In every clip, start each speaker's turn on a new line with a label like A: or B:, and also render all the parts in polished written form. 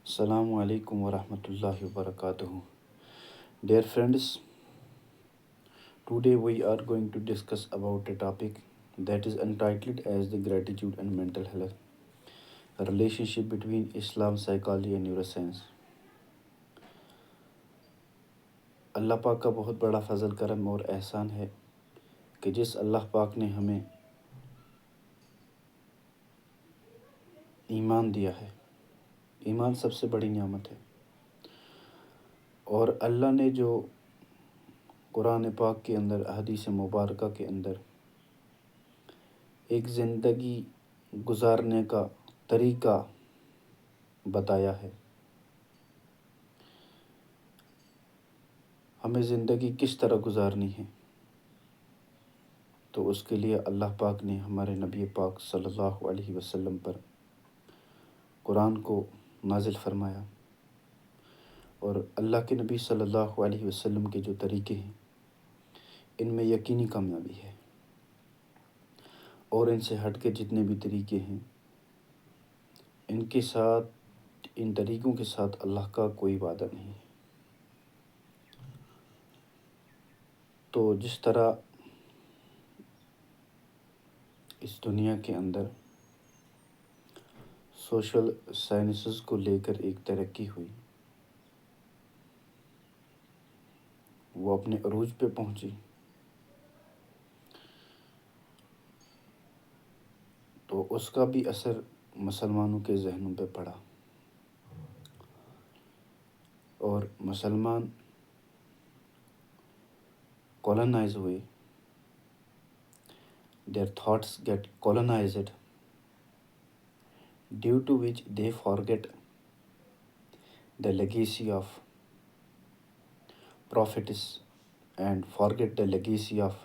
A: السلام علیکم ورحمۃ اللہ وبرکاتہ. Dear friends, today we are going to discuss about a topic that is entitled as the gratitude and mental health, a relationship between Islam, psychology and neuroscience. اللہ پاک کا بہت بڑا فضل کرم اور احسان ہے کہ جس اللہ پاک نے ہمیں ایمان دیا ہے. ایمان سب سے بڑی نعمت ہے. اور اللہ نے جو قرآن پاک کے اندر احادیث مبارکہ کے اندر ایک زندگی گزارنے کا طریقہ بتایا ہے، ہمیں زندگی کس طرح گزارنی ہے، تو اس کے لیے اللہ پاک نے ہمارے نبی پاک صلی اللہ علیہ وسلم پر قرآن کو نازل فرمایا. اور اللہ کے نبی صلی اللہ علیہ وسلم کے جو طریقے ہیں ان میں یقینی کامیابی ہے، اور ان سے ہٹ کے جتنے بھی طریقے ہیں ان طریقوں کے ساتھ اللہ کا کوئی وعدہ نہیں ہے. تو جس طرح اس دنیا کے اندر سوشل سائنسز کو لے کر ایک ترقی ہوئی، وہ اپنے عروج پہ پہنچی، تو اس کا بھی اثر مسلمانوں کے ذہنوں پہ پڑا، اور مسلمان colonize ہوئے. Their thoughts get colonized, due to which they forget the legacy of prophets and forget the legacy of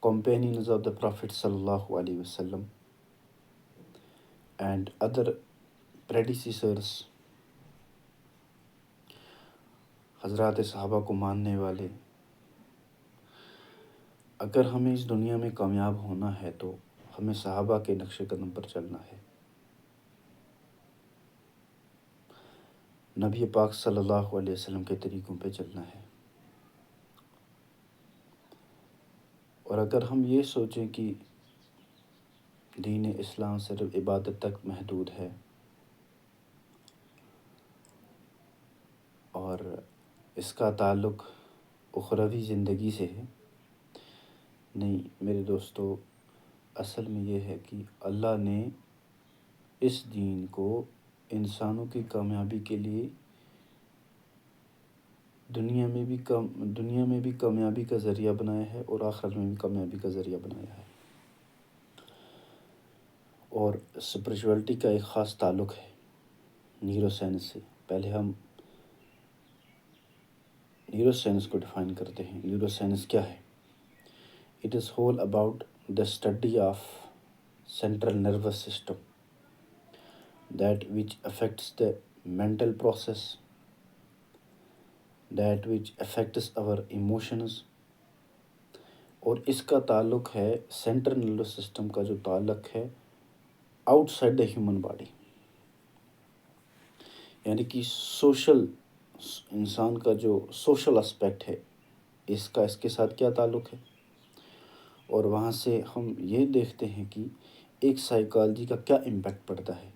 A: companions of the Prophet sallallahu alaihi wasallam and other predecessors. حضرات صحابہ کو ماننے والے. اگر ہمیں اس دنیا میں کامیاب ہونا ہے تو ہمیں صحابہ کے نقش قدم پر چلنا ہے، نبی پاک صلی اللہ علیہ وسلم کے طریقوں پہ چلنا ہے. اور اگر ہم یہ سوچیں کہ دین اسلام صرف عبادت تک محدود ہے اور اس کا تعلق اخروی زندگی سے ہے، نہیں میرے دوستو، اصل میں یہ ہے کہ اللہ نے اس دین کو انسانوں کی کامیابی کے لیے دنیا میں بھی کامیابی کا ذریعہ بنایا ہے اور آخرت میں بھی کامیابی کا ذریعہ بنایا ہے. اور اسپریچولیٹی کا ایک خاص تعلق ہے نیورو سائنس سے. پہلے ہم نیورو سائنس کو ڈیفائن کرتے ہیں. نیورو سائنس کیا ہے؟ It is whole about the study of central nervous system that which affects the mental process, that which affects our emotions. اور اس کا تعلق ہے سینٹرل نروس سسٹم کا جو تعلق ہے out side the human body, یعنی کہ انسان کا جو سوشل اسپیکٹ ہے اس کے ساتھ کیا تعلق ہے. اور وہاں سے ہم یہ دیکھتے ہیں کہ ایک سائیکالوجی کا کیا امپیکٹ پڑتا ہے.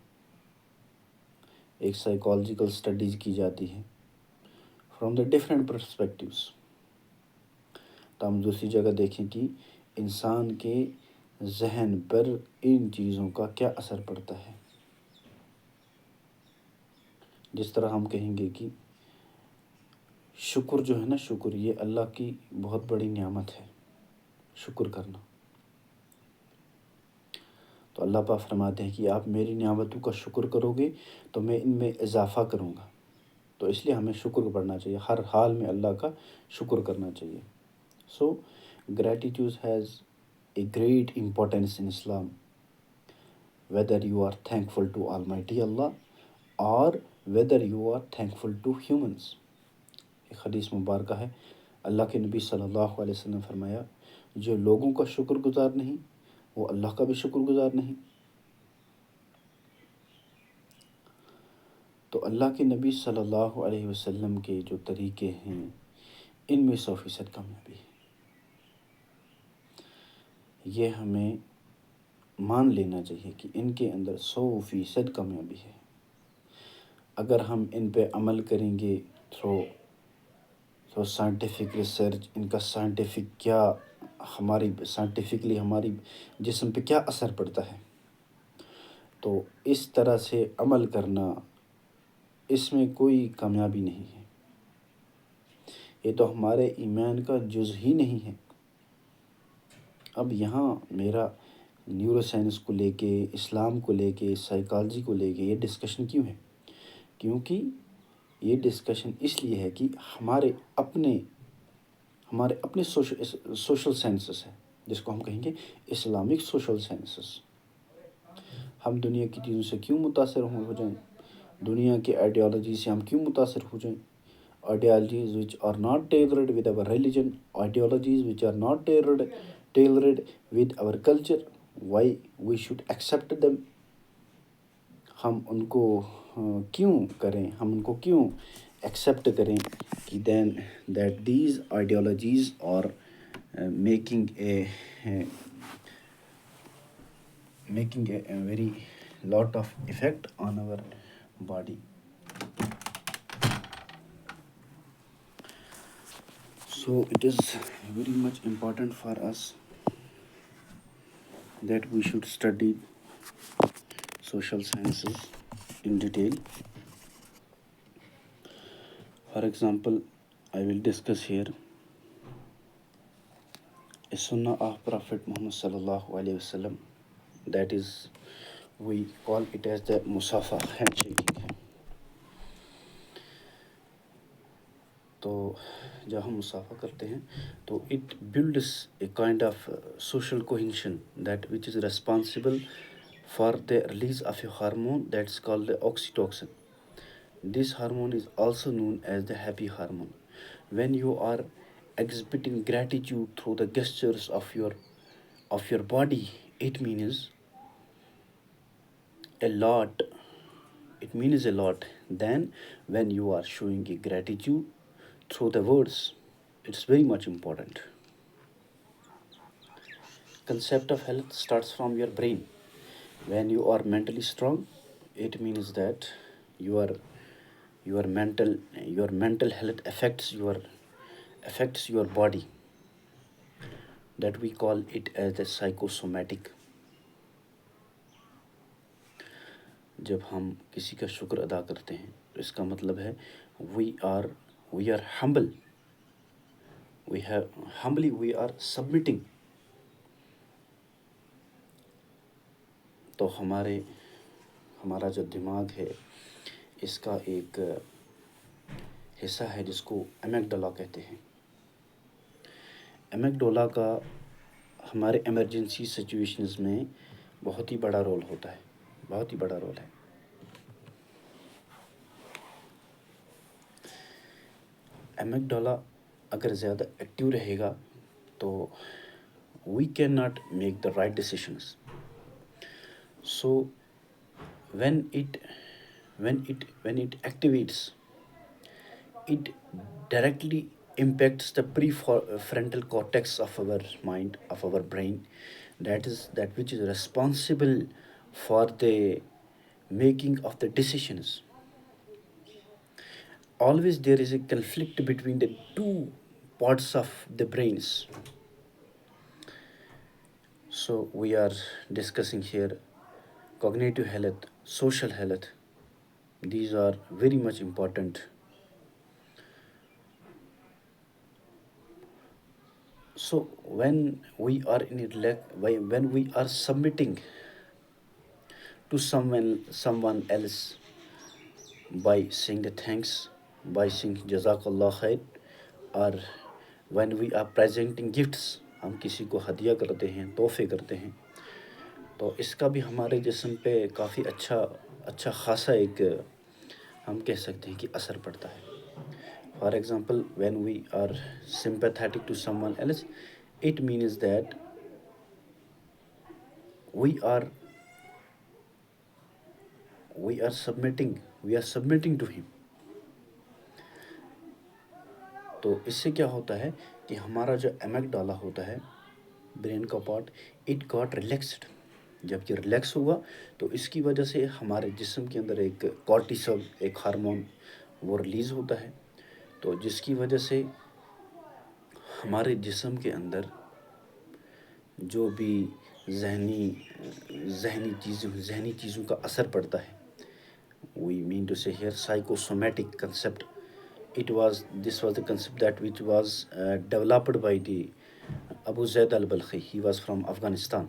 A: ایک سائیکالوجیکل اسٹڈیز کی جاتی ہیں فرام دا ڈفرینٹ پرسپیکٹیوز. تو ہم دوسری جگہ دیکھیں کہ انسان کے ذہن پر ان چیزوں کا کیا اثر پڑتا ہے. جس طرح ہم کہیں گے کہ شکر جو ہے نا، شکر یہ اللہ کی بہت بڑی نعمت ہے، شکر کرنا. تو اللہ پاک فرماتے ہیں کہ آپ میری نعمتوں کا شکر کرو گے تو میں ان میں اضافہ کروں گا. تو اس لیے ہمیں شکر پڑھنا چاہیے، ہر حال میں اللہ کا شکر کرنا چاہیے. سو gratitude has a great importance in Islam, whether you are thankful to Almighty Allah or whether you are thankful to humans. ایک حدیث مبارکہ ہے، اللہ کے نبی صلی اللہ علیہ وسلم نے فرمایا، جو لوگوں کا شکر گزار نہیں وہ اللہ کا بھی شکر گزار نہیں. تو اللہ کے نبی صلی اللہ علیہ وسلم کے جو طریقے ہیں ان میں 100% کامیابی ہے. یہ ہمیں مان لینا چاہیے کہ ان کے اندر 100% کامیابی ہے. اگر ہم ان پہ عمل کریں گے تھرو سائنٹیفک ریسرچ، ان کا سائنٹیفکلی ہماری جسم پہ کیا اثر پڑتا ہے، تو اس طرح سے عمل کرنا، اس میں کوئی کامیابی نہیں ہے. یہ تو ہمارے ایمان کا جز ہی نہیں ہے. اب یہاں میرا نیورو سائنس کو لے کے، اسلام کو لے کے، سائیکالوجی کو لے کے یہ ڈسکشن کیوں ہے؟ کیونکہ یہ ڈسکشن اس لیے ہے کہ ہمارے اپنے سوشل سائنسز ہیں، جس کو ہم کہیں گے اسلامک سوشل سائنسز. ہم دنیا کی چیزوں سے کیوں متاثر ہو جائیں؟ دنیا کی آئیڈیالوجی سے ہم کیوں متاثر ہو جائیں؟ Ideologies which are not tailored with our religion, ideologies which are not tailored with our culture, why we should accept them. ہم ان کو کیوں کریں، ہم ان کو کیوں ایکسیپٹ کریں کہ that these ideologies are making a very lot of effect on our body. So it is very much important for us that we should study social sciences in detail. For example, I will discuss here a sunnah of Prophet Muhammad sallallahu alaihi wasallam, that is, we call it as the musafa, handshaking. تو جب ہم مسافہ کرتے ہیں تو it builds a kind of social cohesion that which is responsible for the release of a hormone that is called oxytocin. This hormone is also known as the happy hormone. When you are exhibiting gratitude through the gestures of your body, it means a lot. It means a lot. Then when you are showing a gratitude through the words, it's very much important. Concept of health starts from your brain. When you are mentally strong, it means that your mental health affects your body, that we call it as the psychosomatic. جب ہم کسی کا شکر ادا کرتے ہیں تو اس کا مطلب ہے we are humble. We are submitting. تو ہمارا جو دماغ ہے اس کا ایک حصہ ہے جس کو امیگڈالا کہتے ہیں. امیگڈالا کا ہمارے ایمرجنسی سچویشنز میں بہت ہی بڑا رول ہوتا ہے، بہت ہی بڑا رول ہے. امیگڈالا اگر زیادہ ایکٹیو رہے گا تو we cannot make the right decisions. So when it activates, it directly impacts the prefrontal cortex of our mind, of our brain, that which is responsible for the making of the decisions. Always there is a conflict between the two parts of the brains. So we are discussing here cognitive health, social health. These are very much important. So when we are submitting to someone else by saying the thanks, by saying jazakallah khair, or when we are presenting gifts, ہم کسی کو ہدیہ کرتے ہیں، تحفے کرتے ہیں، تو اس کا بھی ہمارے جسم پہ کافی اچھا خاصا ایک ہم کہہ سکتے ہیں کہ اثر پڑتا ہے. For example when we are sympathetic to someone else, it means that we are submitting we are submitting to him. تو اس سے کیا ہوتا ہے کہ ہمارا جو ایمک ڈالا ہوتا ہے برین کا پارٹ اٹ گاٹ ریلیکسڈ. جب یہ ریلیکس ہوا تو اس کی وجہ سے ہمارے جسم کے اندر ایک کارٹیسول ایک ہارمون وہ ریلیز ہوتا ہے، تو جس کی وجہ سے ہمارے جسم کے اندر جو بھی ذہنی چیزوں کا اثر پڑتا ہے. We mean to say here psychosomatic concept. This was the concept that which was developed by the Abu Zaid al-Balkhi. He was from Afghanistan.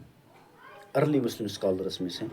A: Early Muslim scholars میں سے.